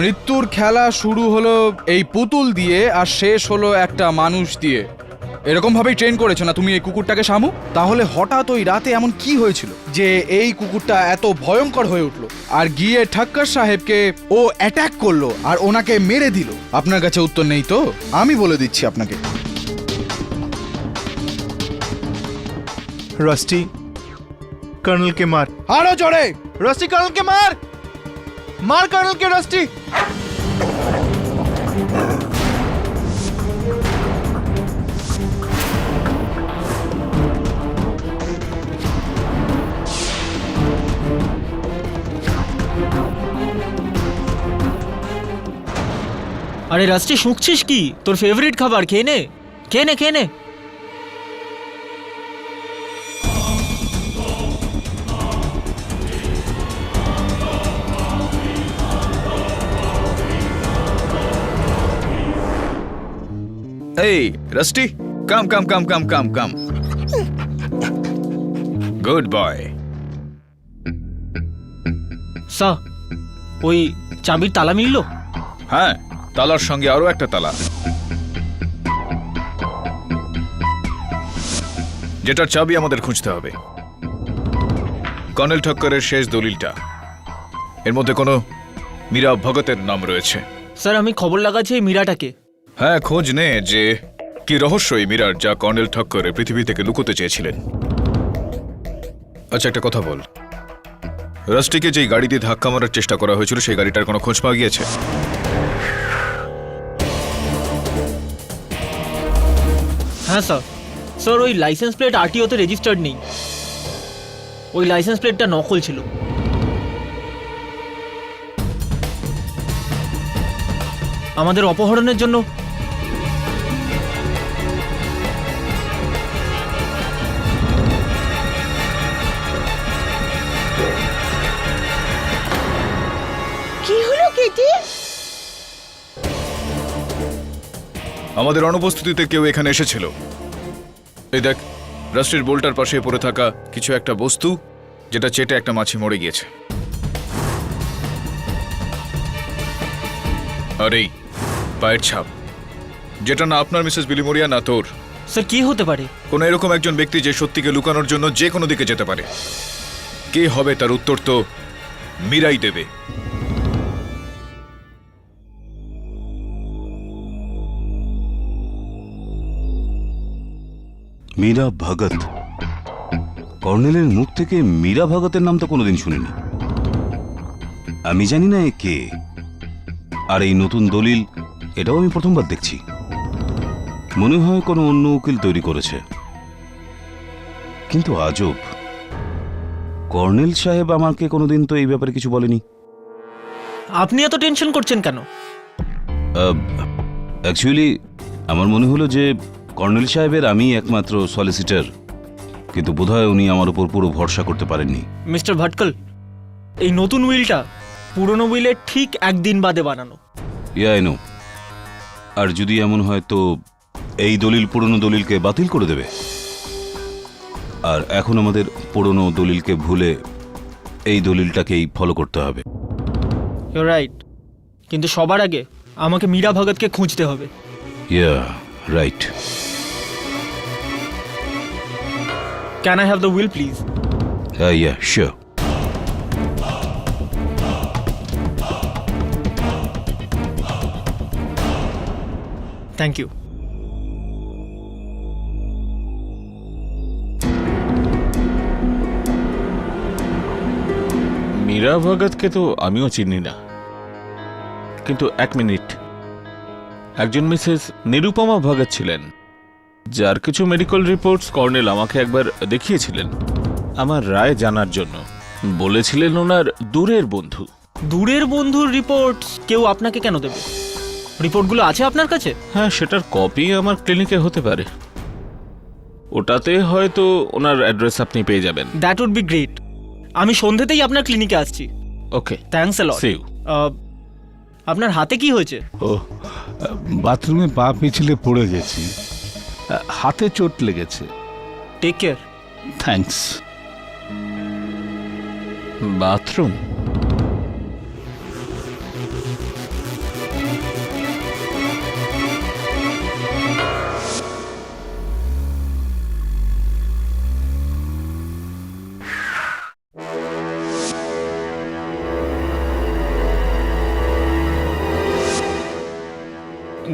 মৃত্যুর খেলা শুরু হলো এই পুতুল দিয়ে আর শেষ হলো একটা মানুষ দিয়ে। এরকম ভাবেই ট্রেন করেছো না তুমি এই কুকুরটাকে, শামু? তাহলে হঠাৎ ওই রাতে এমন কি হয়েছিল যে এই কুকুরটা এত ভয়ঙ্কর হয়ে উঠলো আর গিয়ে ঠাক্কর সাহেবকে ও অ্যাটাক করলো আর ওনাকে মেরে দিল? আপনার কাছে উত্তর নেই তো? আমি বলে দিচ্ছি আপনাকে। রাস্টি, कर्नल मार। আরো জোরে! रास्टी कर्नल के मार, मार कर्नल के रास्टी। আরে রাস্টি, শুঁকছিস কি? তোর ফেভারিট খাবার খেয়ে নে, খেয়ে নে, খেয়ে নে। Hey, Rusty, come. Good boy. Sir, ওই চাবির তালা মিললো? হ্যাঁ, তালার সঙ্গে আরো একটা তালা, যেটার চাবি আমাদের খুঁজতে হবে। কর্নেল ঠক্করের শেষ দলিলটা, এর মধ্যে কোনো মীরা ভগতের নাম রয়েছে। স্যার, আমি খবর লাগাচ্ছি এই মীরাটাকে। হ্যাঁ, খোঁজ নে যে কি রহস্য এই মীরার, যা কর্নেল ঠক্কর পৃথিবী থেকে লুকোতে চেয়েছিলেন। আচ্ছা, একটা কথা বল, রাস্টিকে যেই গাড়ি দিয়ে ধাক্কা মারার চেষ্টা করা হয়েছিল সেই গাড়িটার কোনো খোঁজ পাওয়া গিয়েছে? হ্যাঁ স্যার। স্যার, ওই লাইসেন্স প্লেট আরটিওতে রেজিস্টার্ড নেই, ওই লাইসেন্স প্লেটটা নকল ছিল। আমাদের অপহরণের জন্য কি হলো কেটি? আমাদের অনুপস্থিতিতে কেউ এখানে এসেছিল। এই দেখ, রাস্টির বোল্টার পাশে পড়ে থাকা কিছু একটা বস্তু, যেটা চেটে একটা মাছি মরে গিয়েছে। আর এই পায়ের ছাপ, যেটা না আপনার মিসেস বিলিমোরিয়া না তোর। স্যার, কি হতে পারে? কোন এরকম একজন ব্যক্তি যে সত্যিকে লুকানোর জন্য যে কোনো দিকে যেতে পারে। কে হবে তার উত্তর তো মীরাই দেবে। মীরা ভগত। কর্নেলের মুখ থেকে মীরা ভগতের নাম তো কোনোদিন শুনিনি। আমি জানি না এ কে, আর এই নতুন দলিল, এটাও আমি প্রথমবার দেখছি। মনে হয় কোনো অন্য উকিল তৈরি করেছে। কিন্তু আজব, কর্নেল সাহেব আমাকে কোনোদিন তো এই ব্যাপারে কিছু বলেনি। আপনি এত টেনশন করছেন কেন? অ্যাকচুয়ালি আমার মনে হলো যে কর্নেল সাহেবের আমি একমাত্র সলিসিটার, কিন্তু বোধহয় উনি আমার উপর পুরো ভরসা করতে পারেননি। মিস্টার ভাটকল, এই নতুন উইলটা পুরনো উইলের ঠিক একদিন বাদে বানানো। I know. আর যদি এমন হয় তো এই দলিল পুরনো দলিলকে বাতিল করে দেবে, আর এখন আমাদের পুরনো দলিলকে ভুলে এই দলিলটাকেই ফলো করতে হবে। ইউ রাইট, কিন্তু সবার আগে আমাকে মীরা ভগতকে খুঁজতে হবে। Yeah right. Can I have the will please? Yeah sure. Thank you. Meera ভগতকে তো আমিও চিনি না, কিন্তু এক মিনিট, একজন মিসেস নিরুপমা ভগত ছিলেন, যার কিছু মেডিকেল রিপোর্টস কর্নেল আমাকে একবার দেখিয়েছিলেন আমার রায় জানার জন্য। বলেছিলেন ওনার দূরের বন্ধু। দূরের বন্ধুর রিপোর্টস কেউ আপনাকে কেন দেবে? রিপোর্টগুলো আছে আপনার কাছে? হ্যাঁ, সেটার কপি আমার ক্লিনিকে হতে পারে। ওটাতে হয়তো ওনার অ্যাড্রেস আপনি পেয়ে যাবেন। That would be great. আমি সন্ধ্যেতেই আপনার ক্লিনিকে আসছি। Okay, thanks a lot. See you. আপনার হাতে কি হয়েছে? ও, বাথরুমে পা পিছলে পড়ে গেছি, হাতে চোট লেগেছে। Take care. থ্যাঙ্কস। বাথরুম?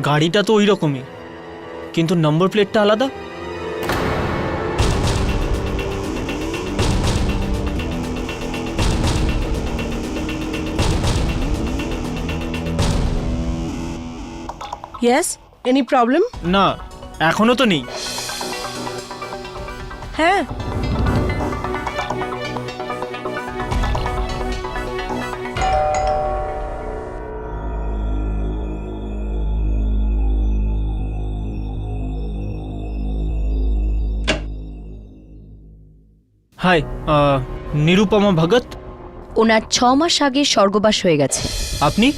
গাড়িটা তো ওই রকমই, কিন্তু নম্বর প্লেটটা আলাদা। Yes, any problem? না, এখনো তো নেই। হ্যাঁ, হাই, নিরুপমা ভগত। ওনার 6 মাস আগে স্বর্গবাস হয়ে গেছে। আপনি?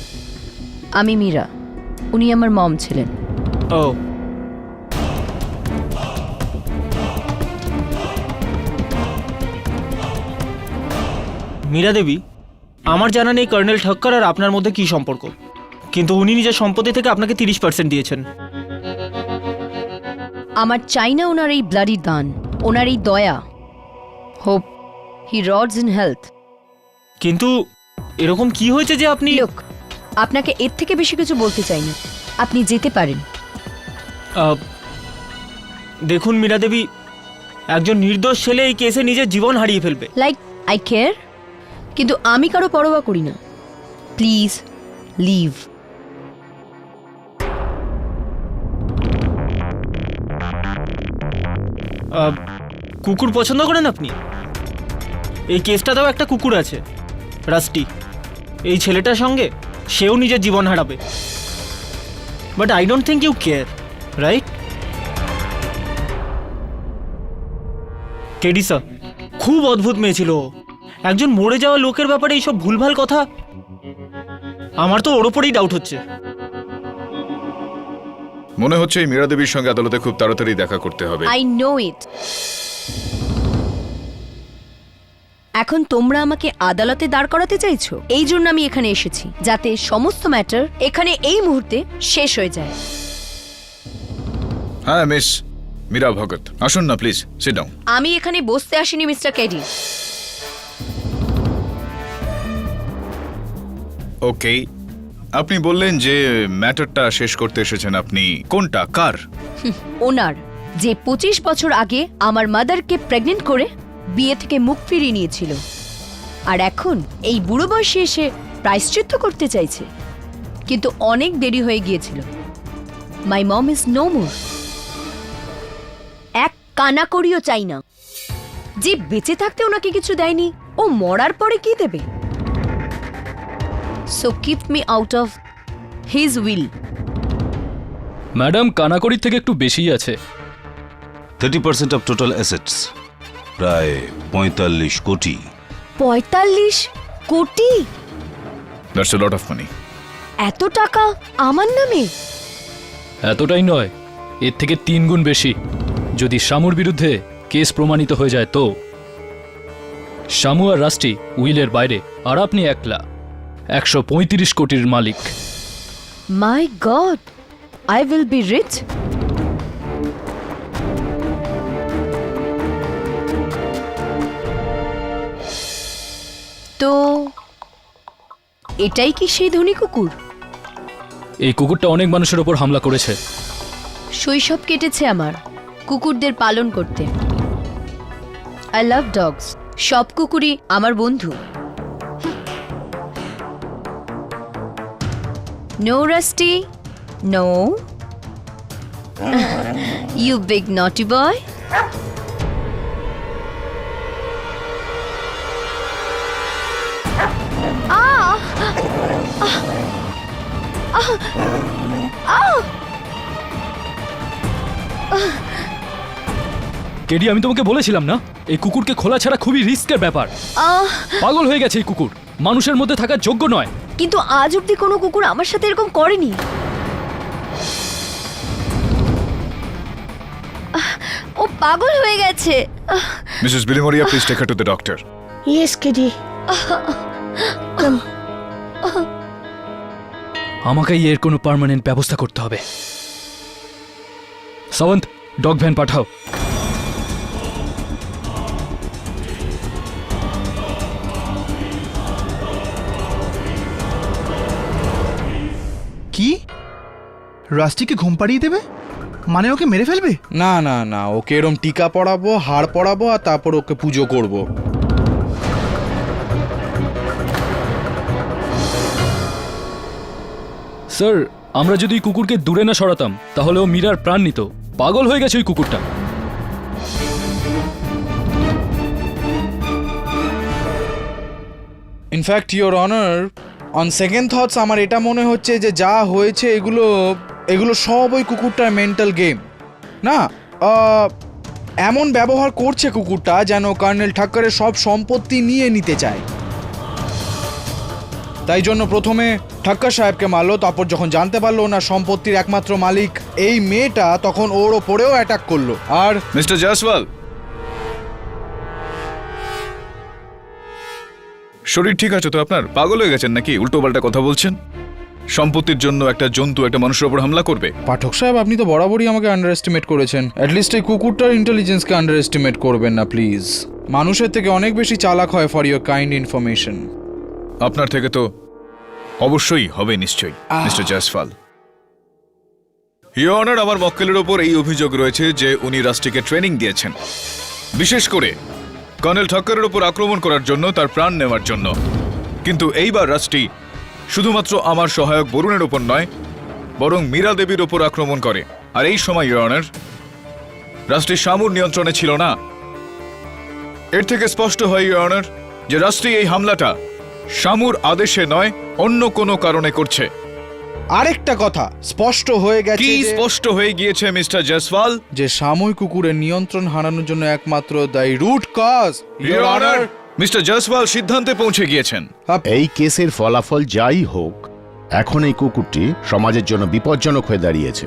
আমি মীরা, উনি আমার মম ছিলেন। ও, মীরা দেবী, আমার জানা নেই কর্নেল ঠক্কর আর আপনার মধ্যে কি সম্পর্ক, কিন্তু উনি নিজের সম্পত্তি থেকে আপনাকে 30% দিয়েছেন। আমার চাই না ওনার এই ব্লাডি দান, ওনার এই দয়া। Hope he roads in health. কিন্তু এরকম কি হয়েছে যে আপনি? লোক, আপনাকে এর থেকে বেশি কিছু বলতে চাই না, আপনি যেতে পারেন। দেখুন মীরা দেবী, একজন নির্দোষ ছেলে এই কেসে নিজের জীবন হারিয়ে ফেলবে। লাইক আই কেয়ার, কিন্তু আমি কারো পরোয়া করি না। Please leave. কুকুর পছন্দ করেন আপনি? এই কেসটাতেও একটা কুকুর আছে, রাস্টি। এই ছেলেটার সঙ্গে সেও নিজের জীবন হারাবে। But I don't think you care, right? টেডিসা খুব অদ্ভুত মেয়ে ছিল ও। একজন মরে যাওয়া লোকের ব্যাপারে এইসব ভুলভাল কথা, আমার তো ওর ওপরেই ডাউট হচ্ছে। মনে হচ্ছে এই মীরা দেবীর সঙ্গে আদালতে খুব তাড়াতাড়ি দেখা করতে হবে। আই নো ইট। এখন তোমরা আমাকে আদালতে দাঁড় করাতে চাইছো, এই জন্য আমি এখানে এসেছি, যাতে সমস্ত ম্যাটার এখানে এই মুহূর্তে শেষ হয়ে যায়। হ্যাঁ মিস মীরা ভগত, আসুন না প্লিজ, সিট ডাউন। আমি এখানে বসতে আসিনি মিস্টার কেডি। ওকে, আপনি বললেন যে ম্যাটারটা শেষ করতে এসেছেন আপনি। কোনটা, কার? ওনার, যে 25 বছর আগে আমার মাদারকে প্রেগনেন্ট করে বিয়ে থেকে মুখ ফিরিয়ে নিয়েছিল, আর এখন এই বুড়ো বয়সে এসে প্রায়শ্চিত্ত করতে চাইছে, কিন্তু অনেক দেরি হয়ে গিয়েছিল। মাই মম ইজ নো মোর। এক কানাকড়িও চাই না। যে বেঁচে থাকতে ওনাকে কিছু দেয়নি, ও মরার পরে কি দেবে? So keep me out of his will. Madam, কানাকড়ির থেকে একটু বেশিই আছে। 30% অফ টোটাল অ্যাসেটস, প্রায় 45 কোটি। 45 কোটি? That's a lot of money. এত টাকা আমার নামে? এতটাই নয়, এর থেকে 3 গুণ বেশি, যদি শামুর বিরুদ্ধে কেস প্রমাণিত হয়ে যায় তো। শামু আর রাস্টি উইলের বাইরে, আর আপনি একলা 135 কোটির মালিক। My God, I will be rich. তো এটাই কি সেই ধনী কুকুর? এই কুকুরটা অনেক মানুষের ওপর হামলা করেছে। শৈশব কেটেছে আমার কুকুরদের পালন করতে। I love dogs. সব কুকুরই আমার বন্ধু। No Rusty, no. You big naughty boy. KD, আমি তোমাকে বলেছিলাম না, এই কুকুরকে খোলা ছাড়া খুবই রিস্কের ব্যাপার। পাগল হয়ে গেছে এই কুকুর, মানুষের মধ্যে থাকার যোগ্য নয়। কিন্তু আজ অব্দি কোনো কুকুর আমার সাথে এরকম করেনি। ও পাগল হয়ে গেছে। Mrs Bilimoria, please take her to the doctor. Yes KD. আমাকেই এর কোনো পার্মানেন্ট ব্যবস্থা করতে হবে। সাওয়ন্ত, ডগ ভ্যান পাঠাও। কি রাস্টিকে ঘুম পাড়িয়ে দেবে? মানে ওকে মেরে ফেলবে? না না না, ওকে এরম টিকা পড়াবো, হাড় পড়াবো, আর তারপর ওকে পুজো করব। স্যার, আমরা যদি ওই কুকুরকে দূরে না সরাতাম তাহলে ও মীরার প্রাণ নিত। পাগল হয়ে গেছে ওই কুকুরটা। In fact your honour, on second thoughts আমার এটা মনে হচ্ছে যে যা হয়েছে এগুলো সব ওই কুকুরটার মেন্টাল গেম। না, এমন ব্যবহার করছে কুকুরটা যেন কর্নেল ঠাক্করের সব সম্পত্তি নিয়ে নিতে চায়। তাই জন্য প্রথমে ঠাক্কর সাহেবকে মারলো, তারপর যখন জানতে পারলো ওনার সম্পত্তির একমাত্র মালিক এই মেয়েটা, তখন ওর ওপরেও অ্যাটাক করলো। আর মিস্টার জয়সওয়াল, শরীর ঠিক আছে তো আপনার? পাগল হয়ে গেছেন নাকি? উল্টো পাল্টা কথা বলছেন। সম্পত্তির জন্য একটা জন্তু একটা মানুষের উপর হামলা করবে? পাঠক সাহেব, আপনি তো বরাবরই আমাকে আন্ডার এস্টিমেট করেছেন। অ্যাটলিস্ট এই কুকুরটার ইন্টেলিজেন্সকে আন্ডার এস্টিমেট করবেন না প্লিজ। মানুষের থেকে অনেক বেশি চালাক হয়, ফর ইউর কাইন্ড ইনফরমেশন। আপনার থেকে তো অবশ্যই হবে নিশ্চয়ই, মিস্টার জয়সওয়াল। ইওর অনার, আমার মক্কেলের ওপর এই অভিযোগ রয়েছে যে উনি রাষ্ট্রকে ট্রেনিং দিয়েছেন, বিশেষ করে কর্নেল ঠাক্করের ওপর আক্রমণ করার জন্য, তার প্রাণ নেওয়ার জন্য। কিন্তু এইবার রাষ্ট্রী শুধুমাত্র আমার সহায়ক বরুণের ওপর নয়, বরং মীরা দেবীর ওপর আক্রমণ করে। আর এই সময় ইওর অনার, রাষ্ট্রী শামুর নিয়ন্ত্রণে ছিল না। এর থেকে স্পষ্ট হয় ইওর অনার যে রাষ্ট্রী এই হামলাটা শামুর আদেশে নয়, অন্য কোনো কারণে করছে। আরেকটা কথা স্পষ্ট হয়ে গেছে। কি স্পষ্ট হয়ে গিয়েছে মিস্টার জয়সওয়াল? যে সাময়িক কুকুরের নিয়ন্ত্রণ হারানোর জন্য একমাত্র দায়ী root cause. Your honour, mister Jaiswal সিদ্ধান্তে পৌঁছে গিয়েছেন। এই কেসের ফলাফল যাই হোক, এখন এই কুকুরটি সমাজের জন্য বিপজ্জনক হয়ে দাঁড়িয়েছে।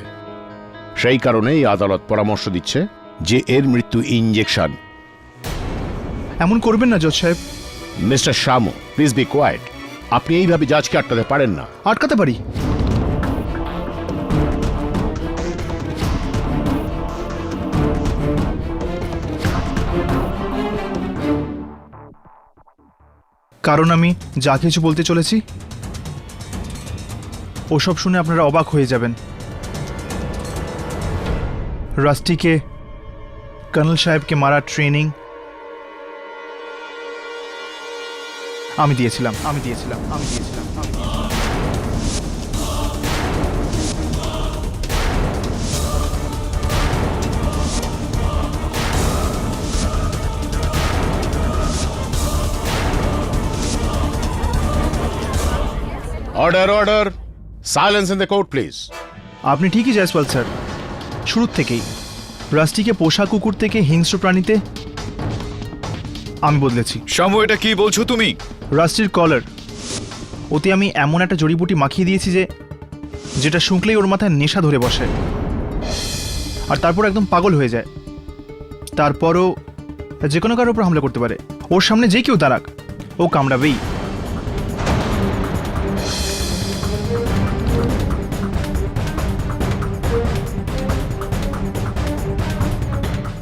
সেই কারণেই আদালত পরামর্শ দিচ্ছে যে এর মৃত্যু ইনজেকশন। এমন করবেন না জজ সাহেব। Mister Shamu, please be quiet. আপনি এইভাবে জাজকে আটকাতে পারেন না। আটকাতে পারি। কারণ আমি যা কিছু বলতে চলেছি ওসব শুনে আপনারা অবাক হয়ে যাবেন। রাস্টিকে কর্নেল সাহেবকে মারার ট্রেনিং আমি দিয়েছিলাম। Order order, silence in the court please. আপনি ঠিকই জয়সওয়াল স্যার, শুরুর থেকেই রাস্টিকে পোষা কুকুর থেকে হিংস্র প্রাণীতে আমি বদলেছি। শামু, এটা কি বলছো তুমি? রাস্টির কলার, ওতে আমি এমন একটা জড়িবুটি মাখিয়ে দিয়েছি যেটা শুঁকলেই ওর মাথায় নেশা ধরে বসে, আর তারপর একদম পাগল হয়ে যায়। তারপরও যে কোনো কারোর উপর হামলা করতে পারে। ওর সামনে যে কেউ দাঁড়াক, ও কামড়াবেই।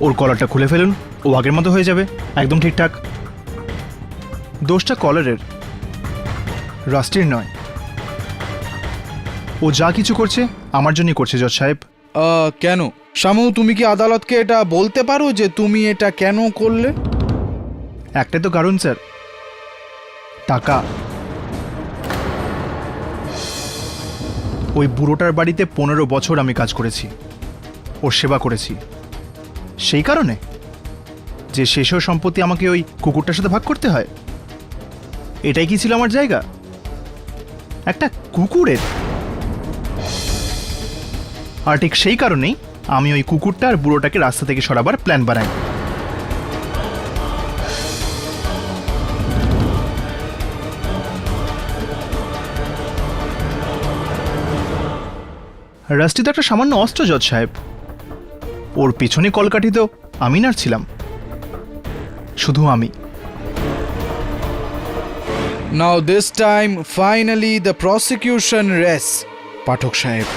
ওর কলারটা খুলে ফেলুন, ও আগের মতো হয়ে যাবে, একদম ঠিকঠাক। দোষটা কলারের, রাস্টির নয়। ও যা কিছু করছে আমার জন্যই করছে জজ সাহেব। কেন শামু, তুমি কি আদালতকে এটা বলতে পারো যে তুমি এটা কেন করলে? একটাই তো কারণ স্যার, টাকা। ওই বুড়োটার বাড়িতে 15 বছর আমি কাজ করেছি, ওর সেবা করেছি। সেই কারণে যে শেষেও সম্পত্তি আমাকে ওই কুকুরটার সাথে ভাগ করতে হয়, এটাই কি ছিল আমার জায়গা একটা কুকুরের? আর ঠিক সেই কারণেই আমি ওই কুকুরটা আর বুড়োটাকে রাস্তা থেকে সরাবার প্ল্যান বানাই। রাস্টি তো একটা সামান্য অস্ত্র জজ সাহেব, ওর পিছনে কলকাঠি তো আমি নাড়ছিলাম। শুধু আমি। Now this time finally the prosecution rests Pathak সাহেব।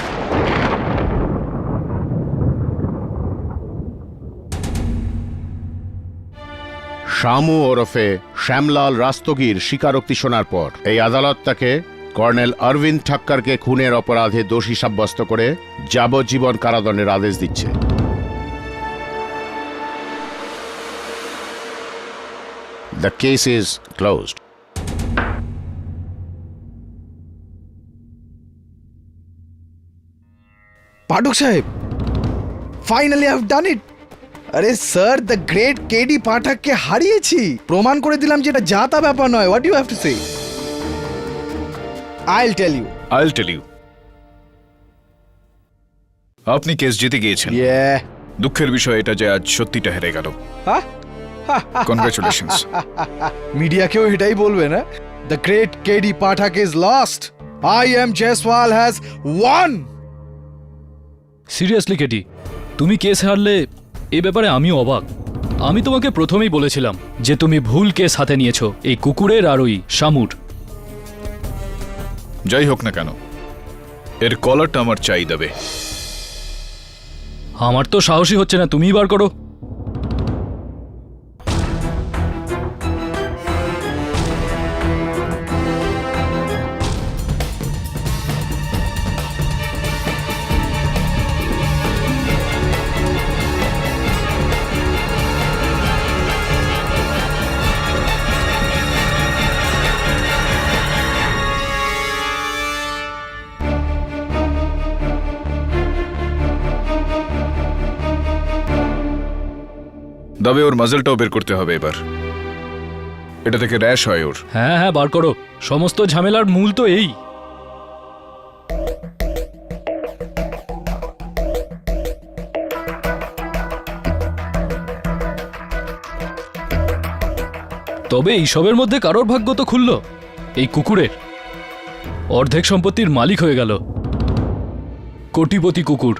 শামু ওরফে শ্যামলাল রাস্তগীর স্বীকারোক্তি শোনার পর এই আদালত তাকে কর্নেল অরবিন্দ ঠাক্করকে খুনের অপরাধে দোষী সাব্যস্ত করে যাবজ্জীবন কারাদণ্ডের আদেশ দিচ্ছে। The case is closed. Pathak সাহেব, finally I have done it. আরে স্যার, দ্য গ্রেট কেডি পাঠককে হারিয়েছি, প্রমাণ করে দিলাম যে এটা জাতা ব্যাপার নয়। What you have to say? I'll tell you. আপনি কেস জিতে গিয়েছেন। দুঃখের বিষয় এটা যে আজ সত্যিটা হেরে গেল। কনগ্রাচুলেশনস। মিডিয়াকেও এটাই বলবে না? The great KD Pathak is lost. I am Jaiswal has won. Seriously KT, তুমি কেস হারলে এ ব্যাপারে আমিও অবাক। আমি তোমাকে প্রথমেই বলেছিলাম যে তুমি ভুল কেস হাতে নিয়েছো, এই কুকুরের আর ওই শামুর। যাই হোক না কেন, এর কলারটা আমার চাই দেবে। আমার তো সাহসী হচ্ছে না, তুমিই বার করো। তবে ওর মাজলটাও বের করতে হবে এবার। এটা থেকে র্যাশ হয় ওর। হ্যাঁ হ্যাঁ, বার করো। সমস্ত ঝামেলার মূল তো এই। তবে এইসবের মধ্যে কারোর ভাগ্য তো খুলল, এই কুকুরের। অর্ধেক সম্পত্তির মালিক হয়ে গেল, কোটিপতি কুকুর।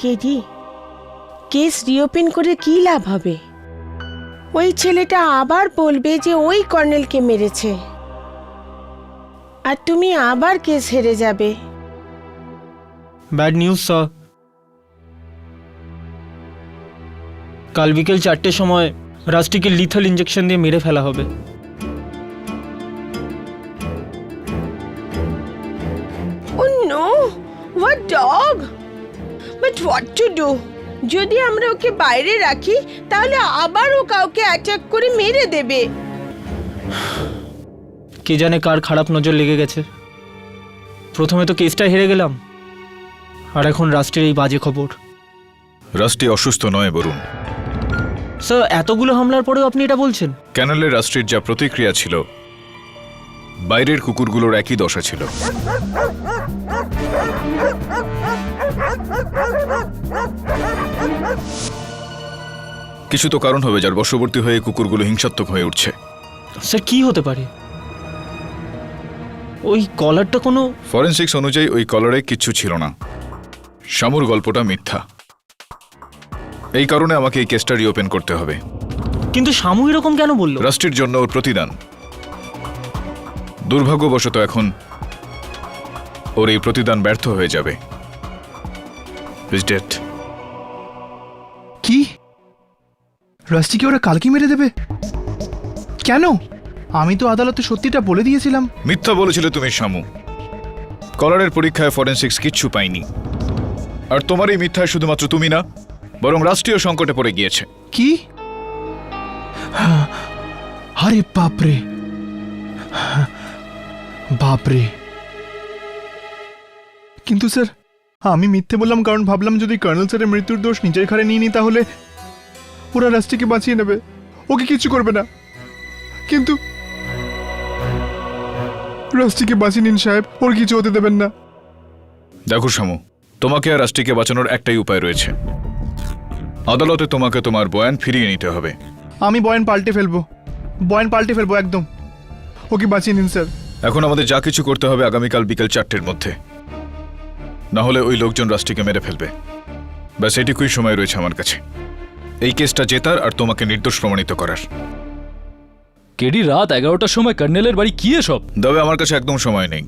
কেডি, কেস রিওপেন করে কি লাভ হবে? ওই ছেলেটা আবার বলবে যে ওই কর্নেলকে মেরেছে, আর তুমি আবার কেস হেরে যাবে। Bad news sir. কাল বিকেল 4টের সময় রাস্টিকে লিথল ইঞ্জেকশন দিয়ে মেরে ফেলা হবে। Oh no! What dog? But what to do? যদি আমরা ওকে বাইরে রাখি তাহলে আবার ও কাউকে অ্যাটাক করে মেরে দেবে। কে জানে কার খারাপ নজর লেগে গেছে। প্রথমে তো কেসটা হেরে গেলাম, আর এখন রাষ্ট্রের এই বাজে খবর। রাষ্ট্রী অসুস্থ নয় বরুণ। স্যার, এতগুলো হামলার পরেও আপনি এটা বলছেন? ক্যানেলের রাষ্ট্রের যা প্রতিক্রিয়া ছিল, বাইরের কুকুরগুলোর একই দশা ছিল। কিছু তো কারণ হবে যার বশবর্তী হয়ে কুকুরগুলো হিংসাত্মক হয়ে উঠছে। স্যার, কি হতে পারে? ওই কলারটা কোনো... ফরেনসিক্স অনুযায়ী ওই কলারে কিচ্ছু ছিল না। শামুর গল্পটা মিথ্যা। এই কারণে আমাকে এই কেসটা রিওপেন করতে হবে। কিন্তু শামু এরকম কেন বলল? রাষ্ট্রের জন্য ওর প্রতিদান। দুর্ভাগ্যবশত এখন ওর এই প্রতিদান ব্যর্থ হয়ে যাবে। কি? রাস্টিকে ওরা কালকে মেরে দেবে? কেন? আমি তো আদালতে সত্যিটা বলে দিয়েছিলাম। মিথ্যা বলেছিলে তুমি শামু। কলারের পরীক্ষায় ফরেনসিক্স কিচ্ছু পাইনি। আর তোমার এই মিথ্যায় শুধুমাত্র তুমি না, বরং রাষ্ট্রীয় সংকটে পড়ে গিয়েছে। কি? আরে বাপরে, বাপরে, কিন্তু স্যার আমি মিথ্যে বললাম কারণ ভাবলাম যদি কর্নেল স্যারের মৃত্যুর দোষ নিজের ঘাড়ে নিয়ে নিই তাহলে ওরা রাস্টিকে বাঁচিয়ে নেবে, ওকে কিছু করবে না। কিন্তু রাস্টিকে বাঁচিয়ে নিন সাহেব, ওর কিছু হতে দেবেন না। দেখো শামু, তোমাকে আর রাষ্ট্রীকে বাঁচানোর একটাই উপায় রয়েছে। আদালতে তোমাকে তোমার বয়ান ফিরিয়ে নিতে হবে। আমি বয়ান পাল্টে ফেলবো একদম। ওকে বাঁচিয়ে নিন স্যার। এখন আমাদের যা কিছু করতে হবে আগামীকাল বিকেল 4টের মধ্যে, না হলে ওই লোকজন রাষ্ট্রীকে মেরে ফেলবে। ব্যাস এটুকুই সময় রয়েছে আমার কাছে এই কেসটা জেতার আর তোমাকে নির্দোষ প্রমাণিত করার। কেডি রাত 11টার সময় কর্নেলের বাড়ি কি এসব? তবে আমার কাছে একদম সময় নেই।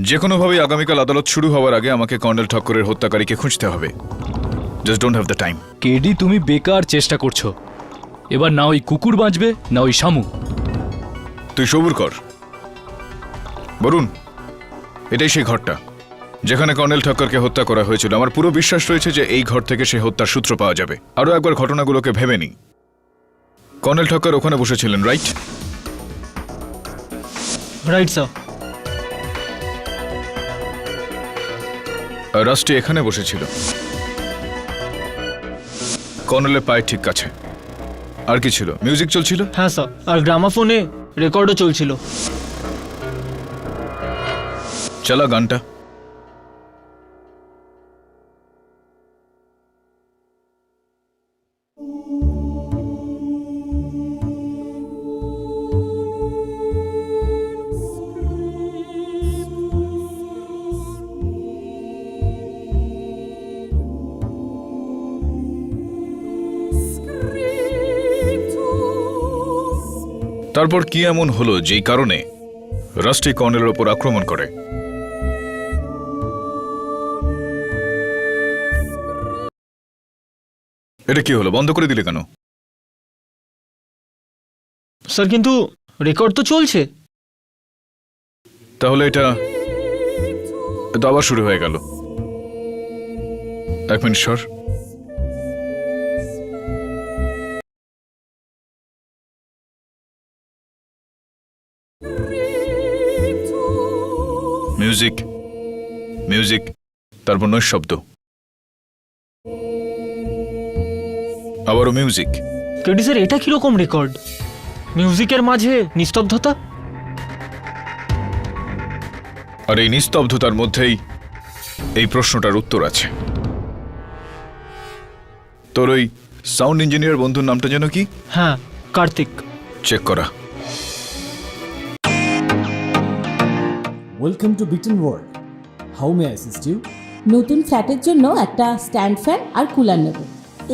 যে কোনোভাবেই আগামীকাল আদালত শুরু হওয়ার আগে আমাকে কর্নেল ঠক্করের হত্যাকারীকে খুঁজতে হবে। Just don't have the time. KD তুমি বেকার চেষ্টা করছো। এবার না ওই কুকুর বাঁচবে না ওই শামু। তুই সবুর কর বরুণ, এটাই সেই ঘরটা যেখানে কর্নেল ঠক্করকে হত্যা করা হয়েছিল। আমার পুরো বিশ্বাস রয়েছে যে এই ঘর থেকে সেই হত্যার সূত্র পাওয়া যাবে। আরও একবার ঘটনাগুলোকে ভেবে নি। কর্নেল ঠক্কর ওখানে বসেছিলেন, রাইট? Right sir. আর রাষ্ট্রী এখানে বসেছিল। কর্নেলের পায়ের ঠিক কাছে। আর কি ছিল? মিউজিক চলছিল। হ্যাঁ স্যার, আর গ্রামাফোনে রেকর্ডও চলছিল। চালা গানটা। তারপর কি এমন হলো যেই কারণে রাষ্ট্রী কর্নেলের ওপর আক্রমণ করে? এটা কি হলো? বন্ধ করে দিলে কেন? স্যার কিন্তু রেকর্ড তো চলছে। তাহলে এটা আবার শুরু হয়ে গেল। এক মিনিট সর। মিউজিক, মিউজিক, তারপর নৈশব্দ, আবারও মিউজিক। কেডি স্যার, এটা কিরকম রেকর্ড? মিউজিকের মাঝে নিস্তব্ধতা। আর এই নিস্তব্ধতার মধ্যেই এই প্রশ্নটার উত্তর আছে। তোর ওই সাউন্ড ইঞ্জিনিয়ার বন্ধুর নামটা যেন কি? হ্যাঁ, কার্তিক। চেক করা। Welcome to Biten world. How may I assist you? নতুন ফ্ল্যাটের জন্য একটা স্ট্যান্ড ফ্যান আর কুলার নেব।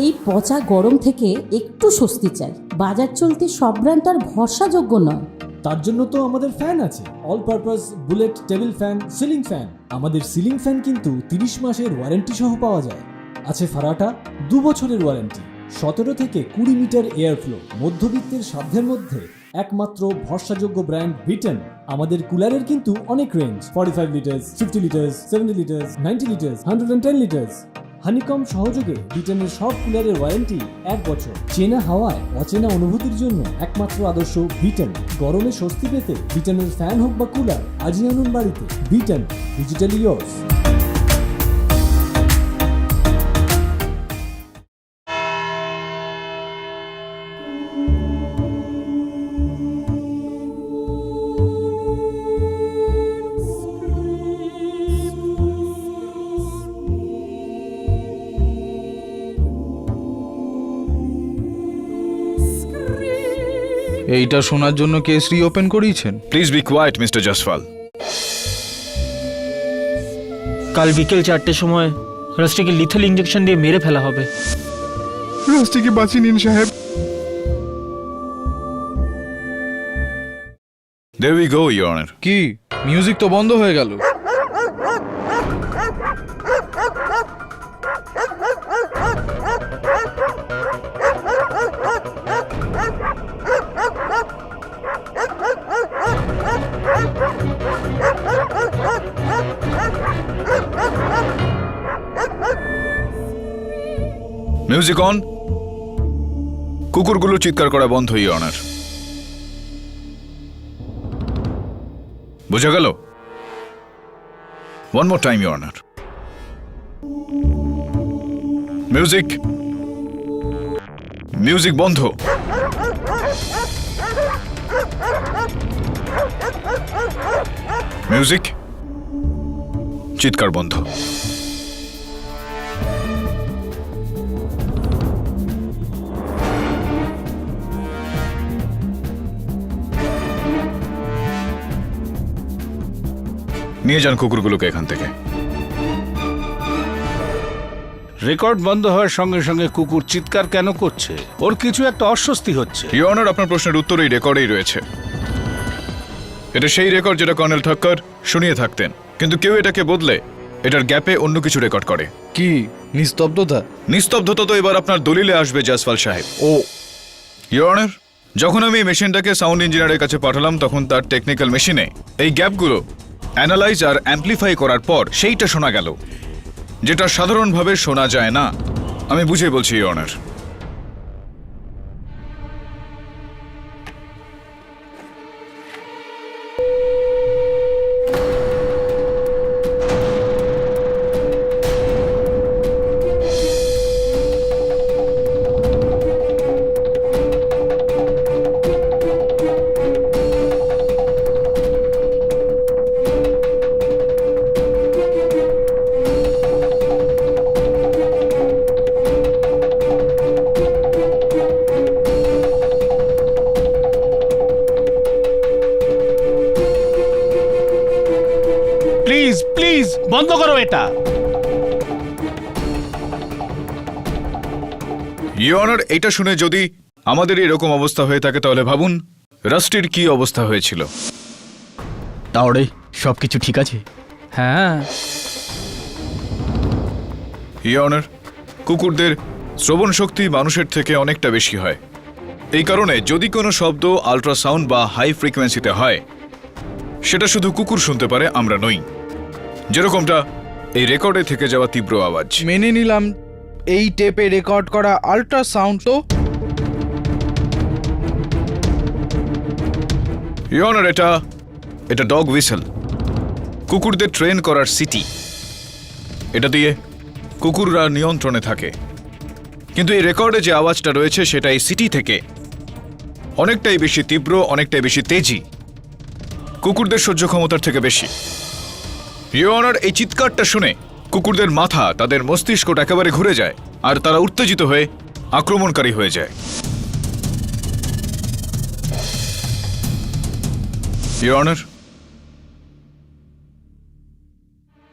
এই পচা গরম থেকে একটু স্বস্তি চাই। বাজার চলতে সব ব্র্যান্ড আর ভরসাযোগ্য নয়। তার জন্য তো আমাদের ফ্যান আছে, all purpose bullet table fan, ceiling fan. আমাদের সিলিং ফ্যান কিন্তু 30 মাসের ওয়ারেন্টি সহ পাওয়া যায়। আছে ফারাটা 2 বছরের ওয়ারেন্টি, 17 থেকে 20 মিটার এয়ার ফ্লো, মধ্যবিত্তের সাধ্যের মধ্যে একমাত্র ভরসাযোগ্য ব্র্যান্ড বিটেন। আমাদের কুলারের কিন্তু অনেক range, 45 litres, 50 litres, 70 litres, 90 litres, 110 litres. Honeycomb সহযোগে বিটেনের সব কুলারের ওয়ারেন্টি 1 বছর। চেনা হাওয়ায় অচেনা অনুভূতির জন্য একমাত্র আদর্শ বিটেন। গরমে স্বস্তি পেতে বিটেনের ফ্যান হোক বা কুলার আজই আনুন বাড়িতে। Biten, digitally yours. এইটা শোনার জন্য কেস রিওপেন করিয়েছেন? Please be quiet mister Jaiswal. কাল বিকেল 4টের সময় রাষ্ট্রীকে লিথেল ইঞ্জেকশন দিয়ে মেরে ফেলা হবে। রাস্টিকে বাঁচিয়ে নিন সাহেব। There we go, Your Honor. কি মিউজিক তো বন্ধ হয়ে গেল। Music on. কুকুরগুলো চিৎকার করা বন্ধ, ইওর অনার। বোঝা গেল? One more time, your honour. Music, music বন্ধ। মিউজিক, চিৎকার বন্ধ। নিয়ে যান কুকুরগুলোকে এখান থেকে। রেকর্ড বন্ধ হওয়ার সঙ্গে সঙ্গে কুকুর চিৎকার কেন করছে? ওর কিছু একটা অস্বস্তি হচ্ছে। ইওর অনার, আপনার প্রশ্নের উত্তর এই রেকর্ডেই রয়েছে। এটা সেই রেকর্ড যেটা কর্নেল ঠাক্কর শুনিয়ে থাকতেন, কিন্তু কেউ এটাকে বদলে এটার গ্যাপে অন্য কিছু রেকর্ড করে। কি নিস্তব্ধতা? নিস্তব্ধতা তো এবার আপনার দলিলে আসবে জয়সওয়াল সাহেব। ও ইওর অনার, যখন আমি এই মেশিনটাকে সাউন্ড ইঞ্জিনিয়ারের কাছে পাঠালাম তখন তার টেকনিক্যাল মেশিনে এই গ্যাপগুলো অ্যানালাইজ আর অ্যাম্প্লিফাই করার পর সেইটা শোনা গেল, যেটা সাধারণভাবে শোনা যায় না। আমি বুঝিয়ে বলছি ইওর অনার। প্লিজ প্লিজ বন্ধ করো এটা। ইওর অনার, এটা শুনে যদি আমাদের এরকম অবস্থা হয়ে থাকে তাহলে ভাবুন রাস্টির কি অবস্থা হয়েছিল। তাহলে সব কিছু ঠিক আছে? হ্যাঁ। ইওর অনার, কুকুরদের শ্রবণ শক্তি মানুষের থেকে অনেকটা বেশি হয়। এই কারণে যদি কোনো শব্দ আল্ট্রাসাউন্ড বা হাই ফ্রিকোয়েন্সিতে হয়, সেটা শুধু কুকুর শুনতে পারে, আমরা নই। যেরকমটা এই রেকর্ডে থেকে যাওয়া তীব্র আওয়াজ। মেনে নিলাম এই টেপে রেকর্ড করা আল্ট্রাসাউন্ড তো ইওর অনার, এটা ডগ হুইসেল, কুকুরদের ট্রেন করার সিটি। এটা দিয়ে কুকুররা নিয়ন্ত্রণে থাকে। কিন্তু এই রেকর্ডে যে আওয়াজটা রয়েছে সেটা এই সিটি থেকে অনেকটাই বেশি তীব্র, অনেকটাই বেশি তেজি, কুকুরদের সহ্য ক্ষমতার থেকে বেশি। ইওর অনার, এই চিৎকারটা শুনে কুকুরদের মাথা, তাদের মস্তিষ্কটা একেবারে ঘুরে যায় আর তারা উত্তেজিত হয়ে আক্রমণকারী হয়ে যায়। ইওর অনার,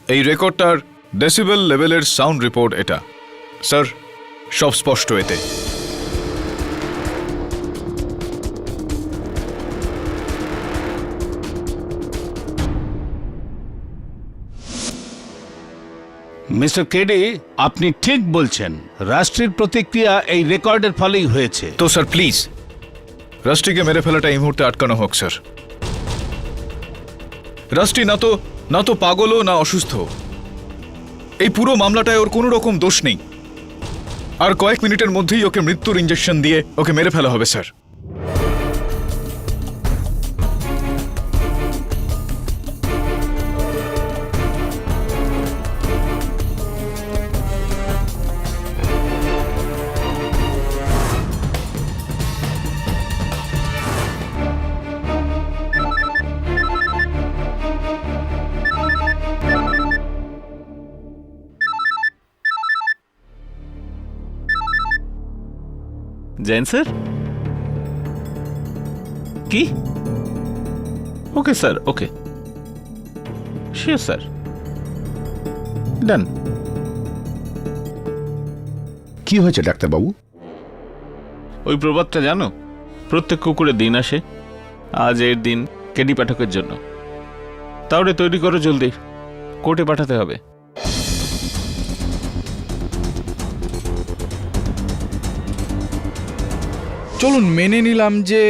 এই রেকর্ডটার ডেসিবেল লেভেলের সাউন্ড রিপোর্ট এটা। স্যার, সব স্পষ্ট এতে। মিস্টার কেডি, আপনি ঠিক বলছেন। রাষ্ট্রের প্রতিক্রিয়া এই রেকর্ডের ফলেই হয়েছে। তো স্যার প্লিজ রাস্টিকে মেরে ফেলাটা এই মুহূর্তে আটকানো হোক স্যার। রাস্টি না তো পাগলও না অসুস্থ। এই পুরো মামলাটায় ওর কোনো রকম দোষ নেই। আর কয়েক মিনিটের মধ্যেই ওকে মৃত্যুর ইঞ্জেকশন দিয়ে ওকে মেরে ফেলা হবে স্যার। জৈন স্যার? কি? ওকে স্যার, ওকে, শিওর স্যার, ডান। কি হয়েছে ডাক্তারবাবু? ওই প্রবাদটা জানো, প্রত্যেক কুকুরের দিন আসে, আজ এর দিন কেডি পাঠকের জন্য। তাহলে তৈরি করো জলদি, কোর্টে পাঠাতে হবে। চলুন মেনে নিলাম যে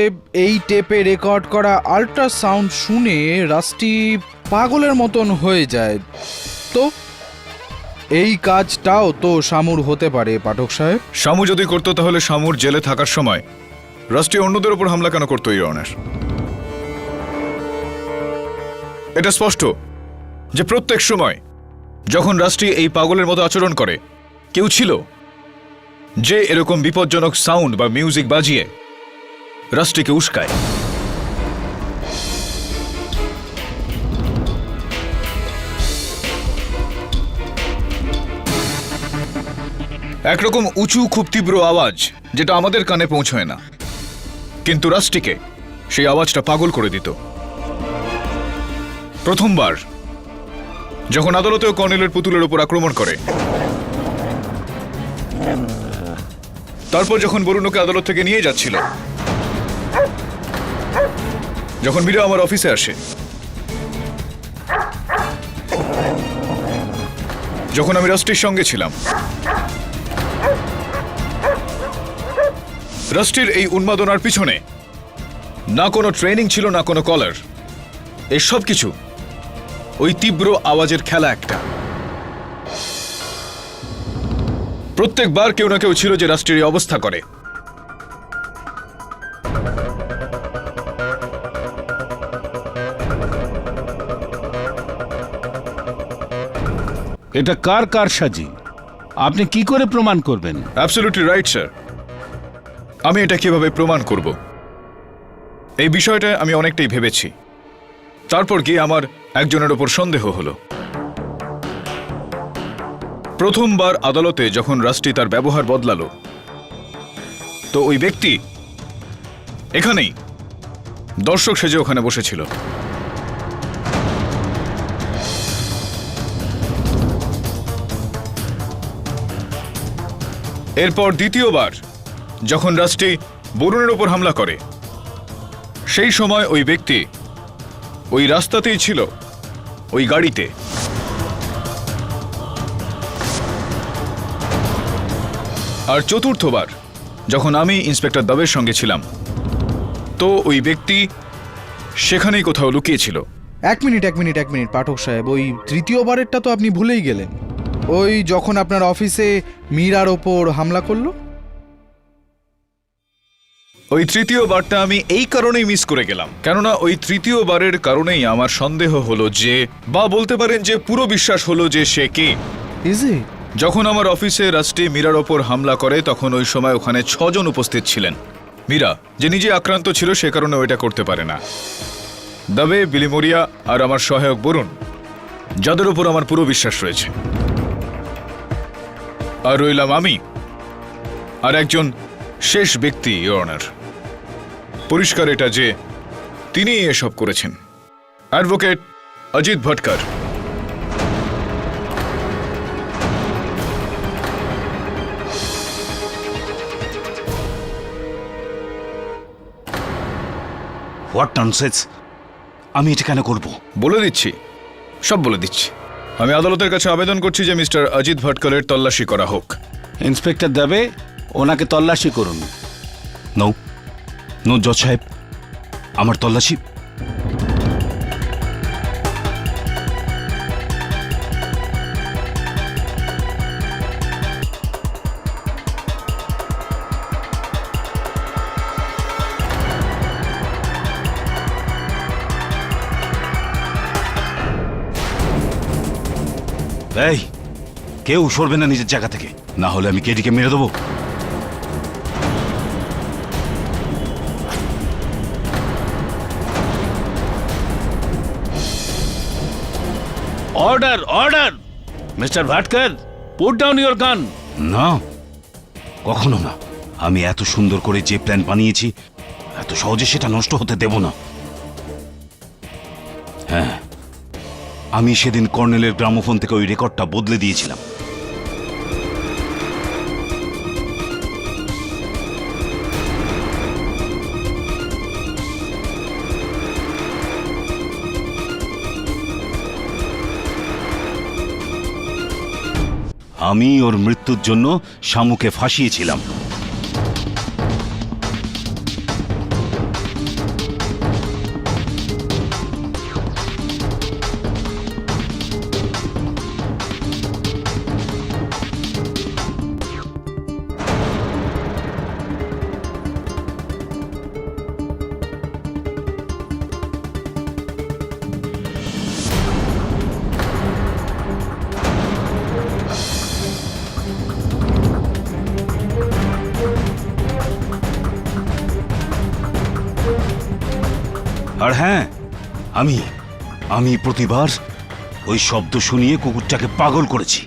এই টেপে রেকর্ড করা আল্ট্রাসাউন্ড শুনে রাস্টি পাগলের মতন হয়ে যায়। তো এই কাজটাও তো শামুর হতে পারে পাঠক সাহেব। শামু যদি করতো তাহলে শামুর জেলে থাকার সময় রাষ্ট্রীয় অন্যদের উপর হামলা কেন করতো ইওর অনার? এটা স্পষ্ট যে প্রত্যেক সময় যখন রাষ্ট্রী এই পাগলের মতো আচরণ করে কেউ ছিল যে এরকম বিপজ্জনক সাউন্ড বা মিউজিক বাজিয়ে রাষ্ট্রীকে উস্কায়। একরকম উঁচু খুব তীব্র আওয়াজ যেটা আমাদের কানে পৌঁছয় না, কিন্তু রাষ্ট্রীকে সেই আওয়াজটা পাগল করে দিত। প্রথমবার যখন আদালতেও কর্নেলের পুতুলের উপর আক্রমণ করে, তারপর যখন বরুণকে আদালত থেকে নিয়ে যাচ্ছিল, যখন মীরা আমার অফিসে আসে, যখন আমি রাষ্ট্রীর সঙ্গে ছিলাম, রাষ্ট্রীর এই উন্মাদনার পিছনে না কোনো ট্রেনিং ছিল না কোনো কলার, এই সব কিছু ওই তীব্র আওয়াজের খেলা একটা। প্রত্যেকবার কেউ না কেউ ছিল যে রাষ্ট্রীর অবস্থা করে। এটা কার কারসাজি আপনি কি করে প্রমাণ করবেন? Absolutely right sir. আমি এটা কিভাবে প্রমাণ করব এই বিষয়টা আমি অনেকটাই ভেবেছি। তারপর গিয়ে আমার একজনের ওপর সন্দেহ হলো। প্রথমবার আদালতে যখন রাষ্ট্রী তার ব্যবহার বদলালো, তো ওই ব্যক্তি এখানেই দর্শক সেজে ওখানে বসেছিল। এরপর দ্বিতীয়বার যখন রাষ্ট্রী বরুণের ওপর হামলা করে, সেই সময় ওই ব্যক্তি ওই রাস্তাতেই ছিল, ওই গাড়িতে। আর চতুর্থবার যখন আমি ইন্সপেক্টর দবের সঙ্গে ছিলাম, তো ওই ব্যক্তি সেখানেই কোথাও লুকিয়েছিল। এক মিনিট পাঠক সাহেব, ওই তৃতীয়বারেরটা তো আপনি ভুলেই গেলেন। ওই যখন আপনার অফিসে মীরার ওপর হামলা করলো। ওই তৃতীয়বারটা আমি এই কারণেই মিস করে গেলাম, কেননা ওই তৃতীয়বারের কারণেই আমার সন্দেহ হলো যে, বা বলতে পারেন যে পুরো বিশ্বাস হলো যে সে কে। যখন আমার অফিসে রাষ্ট্রী মীরার ওপর হামলা করে, তখন ওই সময় ওখানে 6 জন উপস্থিত ছিলেন। মীরা যে নিজে আক্রান্ত ছিল সে কারণে ওইটা করতে পারে না। দবে, বিলিমোরিয়া আর আমার সহায়ক বরুণ, যাদের উপর আমার পুরো বিশ্বাস রয়েছে। আর রইলাম আমি আর একজন শেষ ব্যক্তি, ইওর অনার। পরিষ্কার এটা যে তিনি এসব করেছেন, advocate Ajit Bhatkar. What nonsense! আমি এটা কেন করব? বলে দিচ্ছি, সব বলে দিচ্ছি। আমি আদালতের কাছে আবেদন করছি যে মিস্টার অজিত ভটকারের তল্লাশি করা হোক। ইন্সপেক্টর দেবে ওনাকে তল্লাশি করুন। নো জজ সাহেব, আমার তল্লাশি। এই, কেউ সরবে না নিজের জায়গা থেকে, না হলে আমি কেডিকে মেরে দেবো। Order order mister Bhatkar, put down your gun. না, কখনো না। আমি এত সুন্দর করে যে প্ল্যান বানিয়েছি, এত সহজে সেটা নষ্ট হতে দেব না। হ্যাঁ, আমি সেদিন কর্নেলের গ্রামোফোন থেকে ওই রেকর্ডটা বদলে দিয়েছিলাম। আমি ওর মৃত্যুর জন্য শামুকে ফাঁসিয়েছিলাম। আর হ্যাঁ, আমি প্রতিবার ওই শব্দ শুনিয়ে কুকুরটাকে পাগল করেছি।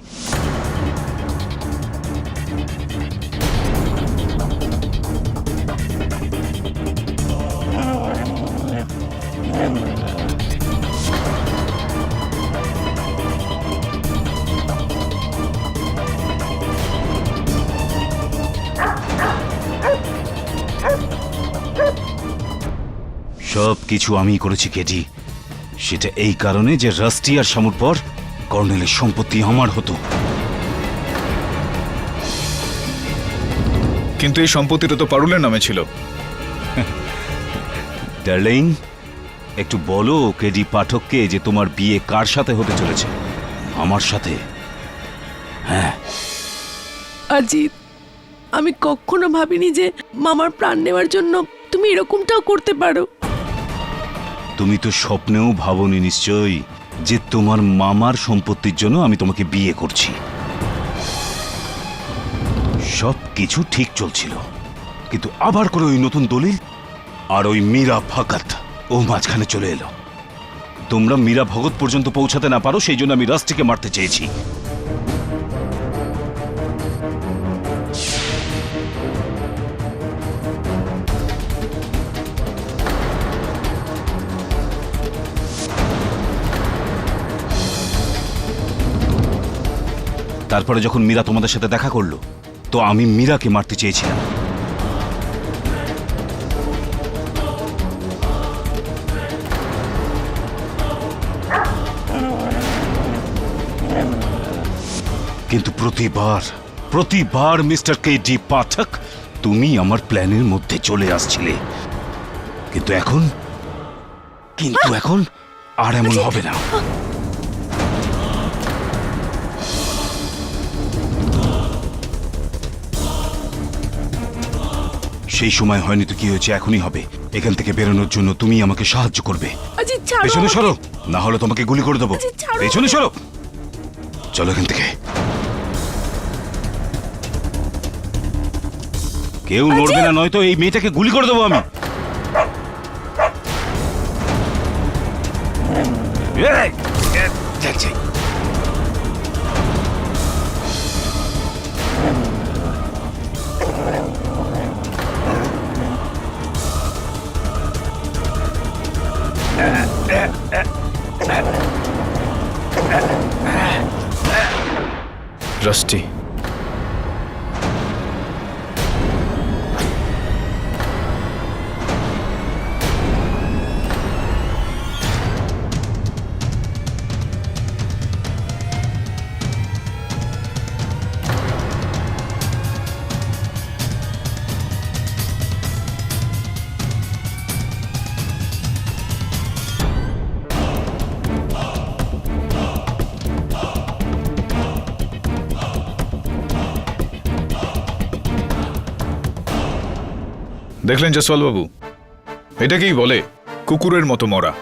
সব কিছু আমি করেছি কেডি। সেটা এই কারণে যে রাস্টি আর শামুর পর কর্নেলের সম্পত্তি আমার হতো। কিন্তু এই সম্পত্তিটা তো পারুলের নামে ছিল। ডার্লিং, একটু বলো কেডি পাঠককে যে তোমার বিয়ে কার সাথে হতে চলেছে? আমার সাথে। হ্যাঁ। অজিত, আমি কখনো ভাবিনি যে মামার প্রাণ নেওয়ার জন্য তুমি এরকমটাও করতে পারো। তুমি তো স্বপ্নেও ভাবনি নিশ্চয়ই যে তোমার মামার সম্পত্তির জন্য আমি তোমাকে বিয়ে করছি। সব কিছু ঠিক চলছিল, কিন্তু আবার করে ওই নতুন দলিল আর ওই মীরা ভগত ও মাঝখানে চলে এলো। তোমরা মীরা ভগত পর্যন্ত পৌঁছাতে না পারো, সেই জন্য আমি রাস্টিকে মারতে চেয়েছি। তারপরে যখন মীরা তোমাদের সাথে দেখা করলো, তো আমি মীরাকে মারতে চেয়েছিলাম। কিন্তু প্রতিবার মিস্টার কেডি পাঠক তুমি আমার প্ল্যানের মধ্যে চলে আসছিলে। কিন্তু এখন আর এমন হবে না। সেই সময় হয়নি তো কি হয়েছে, এখনই হবে। এখান থেকে বেরোনোর জন্য তুমি আমাকে সাহায্য করবে। পেছনে সরো, না হলে তোমাকে গুলি করে দেবো। পেছনে সরো, চলো এখান থেকে। কেউ নড়বে না, নয়তো এই মেয়েটাকে গুলি করে দেবো আমি। দেখছি রাস্টি, দেখলেন জসওয়াল বাবু, এটাকেই বলে কুকুরের মতো মরা।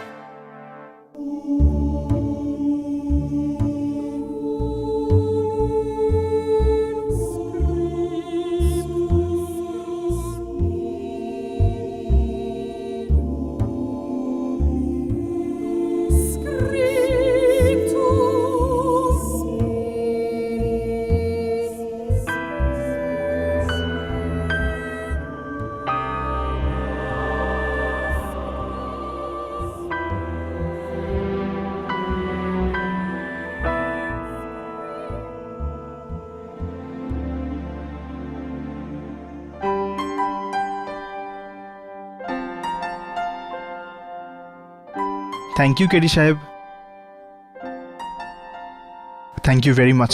থ্যাংক ইউ কেডি সাহেব, থ্যাংক ইউ ভেরি মাচ।